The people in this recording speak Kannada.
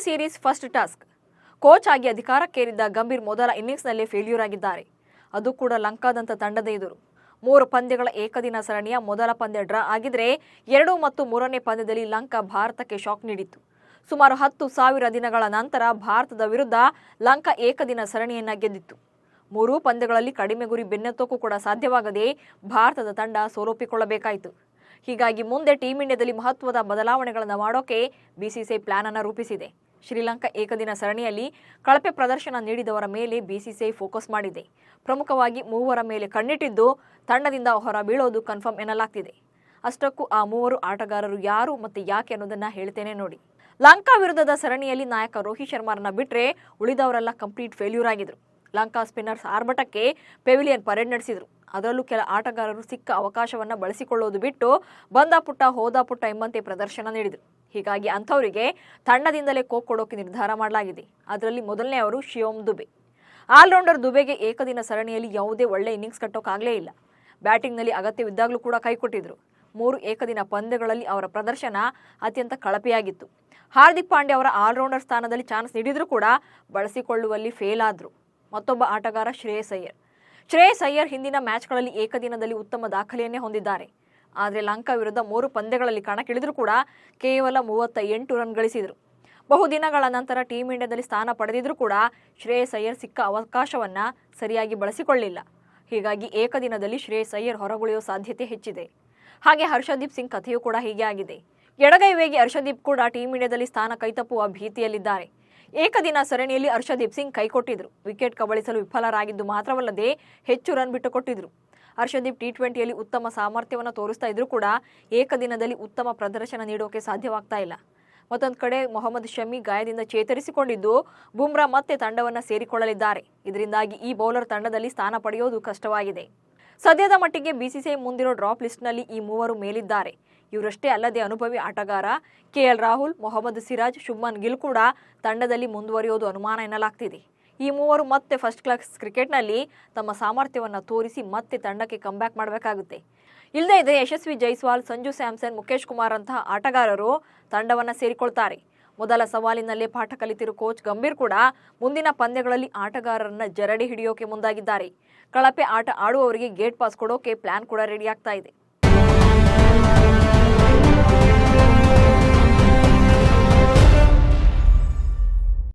Series first task. ಕೋಚ್ ಆಗಿ ಅಧಿಕಾರಕ್ಕೇರಿದ್ದ ಗಂಭೀರ್ ಮೊದಲ ಇನ್ನಿಂಗ್ಸ್ನಲ್ಲೇ ಫೇಲ್ಯೂರ್ ಆಗಿದ್ದಾರೆ. ಅದು ಕೂಡ ಲಂಕಾದಂಥ ತಂಡದ ಎದುರು. 3 ಪಂದ್ಯಗಳ ಏಕದಿನ ಸರಣಿಯ ಮೊದಲ ಪಂದ್ಯ ಡ್ರಾ ಆಗಿದ್ರೆ 2 ಮತ್ತು 3ನೇ ಪಂದ್ಯದಲ್ಲಿ ಲಂಕಾ ಭಾರತಕ್ಕೆ ಶಾಕ್ ನೀಡಿತ್ತು. ಸುಮಾರು 10,000 ದಿನಗಳ ನಂತರ ಭಾರತದ ವಿರುದ್ಧ ಲಂಕಾ ಏಕದಿನ ಸರಣಿಯನ್ನ ಗೆದ್ದಿತ್ತು. 3 ಪಂದ್ಯಗಳಲ್ಲಿ ಕಡಿಮೆ ಗುರಿ ಬೆನ್ನತ್ತೋಕ್ಕೂ ಕೂಡ ಸಾಧ್ಯವಾಗದೆ ಭಾರತದ ತಂಡ ಸೋಲೊಪ್ಪಿಕೊಳ್ಳಬೇಕಾಯಿತು. ಹೀಗಾಗಿ ಮುಂದೆ ಟೀಂ ಇಂಡಿಯಾದಲ್ಲಿ ಮಹತ್ವದ ಬದಲಾವಣೆಗಳನ್ನು ಮಾಡೋಕೆ ಬಿಸಿಸಿಐ ಪ್ಲಾನ್ ಅನ್ನು ರೂಪಿಸಿದೆ. ಶ್ರೀಲಂಕಾ ಏಕದಿನ ಸರಣಿಯಲ್ಲಿ ಕಳಪೆ ಪ್ರದರ್ಶನ ನೀಡಿದವರ ಮೇಲೆ ಬಿಸಿಸಿಐ ಫೋಕಸ್ ಮಾಡಿದೆ. ಪ್ರಮುಖವಾಗಿ 3 ಮೇಲೆ ಕಣ್ಣಿಟ್ಟಿದ್ದು ತಂಡದಿಂದ ಹೊರ ಬೀಳೋದು ಕನ್ಫರ್ಮ್ ಎನ್ನಲಾಗ್ತಿದೆ. ಅಷ್ಟಕ್ಕೂ ಆ 3 ಆಟಗಾರರು ಯಾರು ಮತ್ತೆ ಯಾಕೆ ಅನ್ನೋದನ್ನ ಹೇಳ್ತೇನೆ ನೋಡಿ. ಲಂಕಾ ವಿರುದ್ಧದ ಸರಣಿಯಲ್ಲಿ ನಾಯಕ ರೋಹಿತ್ ಶರ್ಮಾರನ್ನ ಬಿಟ್ರೆ ಉಳಿದವರೆಲ್ಲ ಕಂಪ್ಲೀಟ್ ಫೇಲ್ಯೂರ್ ಆಗಿದ್ರು. ಲಂಕಾ ಸ್ಪಿನ್ನರ್ಸ್ ಆರ್ಭಟಕ್ಕೆ ಪೆವಿಲಿಯನ್ ಪರೇಡ್ ನಡೆಸಿದ್ರು. ಅದರಲ್ಲೂ ಕೆಲ ಆಟಗಾರರು ಸಿಕ್ಕ ಅವಕಾಶವನ್ನ ಬಳಸಿಕೊಳ್ಳೋದು ಬಿಟ್ಟು ಬಂದ ಪುಟ್ಟ ಹೋದ ಪುಟ್ಟ ಎಂಬಂತೆ ಪ್ರದರ್ಶನ ನೀಡಿದರು. ಹೀಗಾಗಿ ಅಂಥವರಿಗೆ ತಂಡದಿಂದಲೇ ಕೋಕ್ ಕೊಡೋಕೆ ನಿರ್ಧಾರ ಮಾಡಲಾಗಿದೆ. ಅದರಲ್ಲಿ ಮೊದಲನೇ ಅವರು ಶಿವಮ್ ದುಬೆ. ಆಲ್ರೌಂಡರ್ ದುಬೆಗೆ ಏಕದಿನ ಸರಣಿಯಲ್ಲಿ ಯಾವುದೇ ಒಳ್ಳೆ ಇನ್ನಿಂಗ್ಸ್ ಕಟ್ಟೋಕ್ಕಾಗಲೇ ಇಲ್ಲ. ಬ್ಯಾಟಿಂಗ್ನಲ್ಲಿ ಅಗತ್ಯವಿದ್ದಾಗಲೂ ಕೂಡ ಕೈಕೊಟ್ಟಿದ್ರು. 3 ಏಕದಿನ ಪಂದ್ಯಗಳಲ್ಲಿ ಅವರ ಪ್ರದರ್ಶನ ಅತ್ಯಂತ ಕಳಪೆಯಾಗಿತ್ತು. ಹಾರ್ದಿಕ್ ಪಾಂಡ್ಯ ಅವರ ಆಲ್ರೌಂಡರ್ ಸ್ಥಾನದಲ್ಲಿ ಚಾನ್ಸ್ ನೀಡಿದ್ರೂ ಕೂಡ ಬಳಸಿಕೊಳ್ಳುವಲ್ಲಿ ಫೇಲ್ ಆದ್ರು. ಮತ್ತೊಬ್ಬ ಆಟಗಾರ ಶ್ರೇಯಸ್ ಅಯ್ಯರ್ ಹಿಂದಿನ ಮ್ಯಾಚ್ಗಳಲ್ಲಿ ಏಕದಿನದಲ್ಲಿ ಉತ್ತಮ ದಾಖಲೆಯನ್ನೇ ಹೊಂದಿದ್ದಾರೆ. ಆದರೆ ಲಂಕಾ ವಿರುದ್ಧ 3 ಪಂದ್ಯಗಳಲ್ಲಿ ಕಣಕ್ಕಿಳಿದ್ರೂ ಕೂಡ ಕೇವಲ 38 ರನ್ ಗಳಿಸಿದರು. ಬಹುದಿನಗಳ ನಂತರ ಟೀಂ ಇಂಡಿಯಾದಲ್ಲಿ ಸ್ಥಾನ ಪಡೆದಿದ್ರೂ ಕೂಡ ಶ್ರೇಯಸ್ ಅಯ್ಯರ್ ಸಿಕ್ಕ ಅವಕಾಶವನ್ನ ಸರಿಯಾಗಿ ಬಳಸಿಕೊಳ್ಳಿಲ್ಲ. ಹೀಗಾಗಿ ಏಕದಿನದಲ್ಲಿ ಶ್ರೇಯಸ್ ಅಯ್ಯರ್ ಹೊರಗುಳಿಯುವ ಸಾಧ್ಯತೆ ಹೆಚ್ಚಿದೆ. ಹಾಗೆ ಹರ್ಷದೀಪ್ ಸಿಂಗ್ ಕಥೆಯೂ ಕೂಡ ಹೀಗೆ ಆಗಿದೆ. ಎಡಗೈ ವೇಗಿ ಹರ್ಷದೀಪ್ ಕೂಡ ಟೀಂ ಇಂಡಿಯಾದಲ್ಲಿ ಸ್ಥಾನ ಕೈತಪ್ಪುವ ಭೀತಿಯಲ್ಲಿದ್ದಾರೆ. ಏಕದಿನ ಸರಣಿಯಲ್ಲಿ ಹರ್ಷದೀಪ್ ಸಿಂಗ್ ಕೈಕೊಟ್ಟಿದ್ರು. ವಿಕೆಟ್ ಕಬಳಿಸಲು ವಿಫಲರಾಗಿದ್ದು ಮಾತ್ರವಲ್ಲದೆ ಹೆಚ್ಚು ರನ್ ಬಿಟ್ಟುಕೊಟ್ಟಿದ್ರು. ಹರ್ಷದೀಪ್ ಟಿ20ಯಲ್ಲಿ ಉತ್ತಮ ಸಾಮರ್ಥ್ಯವನ್ನು ತೋರಿಸ್ತಾ ಇದ್ರೂ ಕೂಡ ಏಕದಿನದಲ್ಲಿ ಉತ್ತಮ ಪ್ರದರ್ಶನ ನೀಡೋಕೆ ಸಾಧ್ಯವಾಗ್ತಾ ಇಲ್ಲ. ಮತ್ತೊಂದು ಕಡೆ ಮೊಹಮ್ಮದ್ ಶಮಿ ಗಾಯದಿಂದ ಚೇತರಿಸಿಕೊಂಡಿದ್ದು ಬುಮ್ರಾ ಮತ್ತೆ ತಂಡವನ್ನು ಸೇರಿಕೊಳ್ಳಲಿದ್ದಾರೆ. ಇದರಿಂದಾಗಿ ಈ ಬೌಲರ್ ತಂಡದಲ್ಲಿ ಸ್ಥಾನ ಪಡೆಯೋದು ಕಷ್ಟವಾಗಿದೆ. ಸದ್ಯದ ಮಟ್ಟಿಗೆ ಬಿಸಿಸಿಐ ಮುಂದಿರೋ ಡ್ರಾಪ್ ಲಿಸ್ಟ್ನಲ್ಲಿ ಈ 3 ಮೇಲಿದ್ದಾರೆ. ಇವರಷ್ಟೇ ಅಲ್ಲದೆ ಅನುಭವಿ ಆಟಗಾರ ಕೆಎಲ್ ರಾಹುಲ್, ಮೊಹಮ್ಮದ್ ಸಿರಾಜ್, ಶುಭ್ಮನ್ ಗಿಲ್ ಕೂಡ ತಂಡದಲ್ಲಿ ಮುಂದುವರಿಯೋದು ಅನುಮಾನ ಎನ್ನಲಾಗ್ತಿದೆ. ಈ 3 ಮತ್ತೆ ಫಸ್ಟ್ ಕ್ಲಾಸ್ ಕ್ರಿಕೆಟ್ನಲ್ಲಿ ತಮ್ಮ ಸಾಮರ್ಥ್ಯವನ್ನು ತೋರಿಸಿ ಮತ್ತೆ ತಂಡಕ್ಕೆ ಕಂಬ್ಯಾಕ್ ಮಾಡಬೇಕಾಗುತ್ತೆ. ಇಲ್ಲದೇ ಇದ್ರೆ ಯಶಸ್ವಿ ಜೈಸ್ವಾಲ್, ಸಂಜು ಸ್ಯಾಮ್ಸನ್, ಮುಖೇಶ್ ಕುಮಾರ್ ಅಂತಹ ಆಟಗಾರರು ತಂಡವನ್ನು ಸೇರಿಕೊಳ್ತಾರೆ. ಮೊದಲ ಸವಾಲಿನಲ್ಲೇ ಪಾಠ ಕಲಿತಿರೋ ಕೋಚ್ ಗಂಭೀರ್ ಕೂಡ ಮುಂದಿನ ಪಂದ್ಯಗಳಲ್ಲಿ ಆಟಗಾರರನ್ನ ಜರಡಿ ಹಿಡಿಯೋಕೆ ಮುಂದಾಗಿದ್ದಾರೆ. ಕಳಪೆ ಆಟ ಆಡುವವರಿಗೆ ಗೇಟ್ ಪಾಸ್ ಕೊಡೋಕೆ ಪ್ಲಾನ್ ಕೂಡ ರೆಡಿ ಆಗ್ತಾ ಇದೆ.